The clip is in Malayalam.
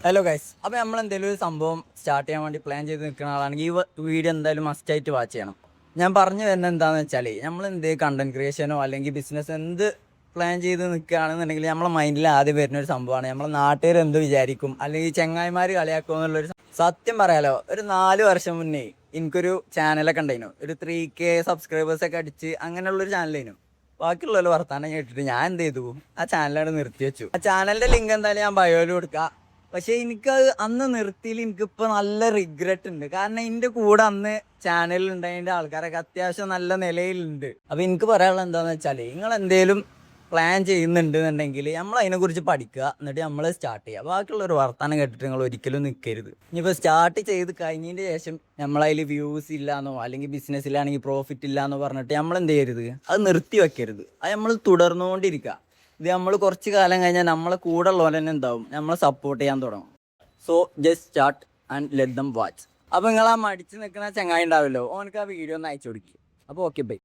ഹലോ ഗൈസ്, അപ്പോൾ നമ്മൾ എന്തെങ്കിലും ഒരു സംഭവം സ്റ്റാർട്ട് ചെയ്യാൻ വേണ്ടി പ്ലാൻ ചെയ്ത് നിൽക്കുന്ന ആളാണെങ്കിൽ ഈ വീഡിയോ എന്തായാലും മസ്റ്റായിട്ട് വാച്ച് ചെയ്യണം. ഞാൻ പറഞ്ഞു വരുന്നത് എന്താണെന്ന് വെച്ചാൽ നമ്മൾ എന്ത് കണ്ടന്റ് ക്രിയേഷനോ അല്ലെങ്കിൽ ബിസിനസ് എന്ത് പ്ലാൻ ചെയ്ത് നിൽക്കുകയാണെന്നുണ്ടെങ്കിൽ നമ്മളെ മൈൻഡിൽ ആദ്യം വരുന്ന ഒരു സംഭവമാണ് നമ്മളെ നാട്ടുകാർ എന്ത് വിചാരിക്കും അല്ലെങ്കിൽ ചെങ്ങായിമാർ കളിയാക്കുമോ എന്നുള്ളൊരു സത്യം പറയാലോ. ഒരു 4 വർഷം മുന്നേ എനിക്കൊരു ചാനലൊക്കെ ഉണ്ടായിരുന്നു, ഒരു 3K സബ്സ്ക്രൈബേഴ്സൊക്കെ അടിച്ച് അങ്ങനെയുള്ളൊരു ചാനലായിരുന്നു. ബാക്കിയുള്ളവർ വർത്താനം കേട്ടിട്ട് ഞാൻ എന്ത് ചെയ്തു, ആ ചാനലാണ് നിർത്തി വെച്ചു. ആ ചാനലിൻ്റെ ലിങ്ക് എന്തായാലും ഞാൻ ബയോയിൽ കൊടുക്കാം. പക്ഷെ എനിക്കത് അന്ന് നിർത്തിയിൽ എനിക്കിപ്പോൾ നല്ല റിഗ്രറ്റ് ഉണ്ട്. കാരണം എൻ്റെ കൂടെ അന്ന് ചാനലിൽ ഉണ്ടായതിൻ്റെ ആൾക്കാരൊക്കെ അത്യാവശ്യം നല്ല നിലയിലുണ്ട്. അപ്പോൾ എനിക്ക് പറയാനുള്ളത് എന്താണെന്ന് വെച്ചാൽ, നിങ്ങൾ എന്തെങ്കിലും പ്ലാൻ ചെയ്യുന്നുണ്ടെന്നുണ്ടെങ്കിൽ നമ്മൾ അതിനെക്കുറിച്ച് പഠിക്കുക, എന്നിട്ട് നമ്മൾ സ്റ്റാർട്ട് ചെയ്യുക. ബാക്കിയുള്ളൊരു വർത്താനം കേട്ടിട്ട് നിങ്ങൾ ഒരിക്കലും നിൽക്കരുത്. ഇനിയിപ്പോൾ സ്റ്റാർട്ട് ചെയ്ത് കഴിഞ്ഞതിൻ്റെ ശേഷം നമ്മളതിൽ വ്യൂസ് ഇല്ലയെന്നോ അല്ലെങ്കിൽ ബിസിനസ്സിലാണെങ്കിൽ പ്രോഫിറ്റ് ഇല്ലയെന്നോ പറഞ്ഞിട്ട് നമ്മൾ എന്ത് ചെയ്യരുത്, അത് നിർത്തി വെക്കരുത്. അത് നമ്മൾ തുടർന്നുകൊണ്ടിരിക്കുക. ഇത് നമ്മൾ കുറച്ച് കാലം കഴിഞ്ഞാൽ നമ്മളെ കൂടെ ഉള്ളവർ തന്നെ എന്താവും, നമ്മളെ സപ്പോർട്ട് ചെയ്യാൻ തുടങ്ങും. So just start and let them watch. അപ്പോൾ നിങ്ങൾ ആ മടിച്ച് നിൽക്കുന്ന ചങ്ങായി ഉണ്ടാവുമല്ലോ, ഓനക്ക് ആ വീഡിയോ ഒന്ന് അയച്ചു കൊടുക്കുക. അപ്പോൾ ഓക്കെ ബൈ.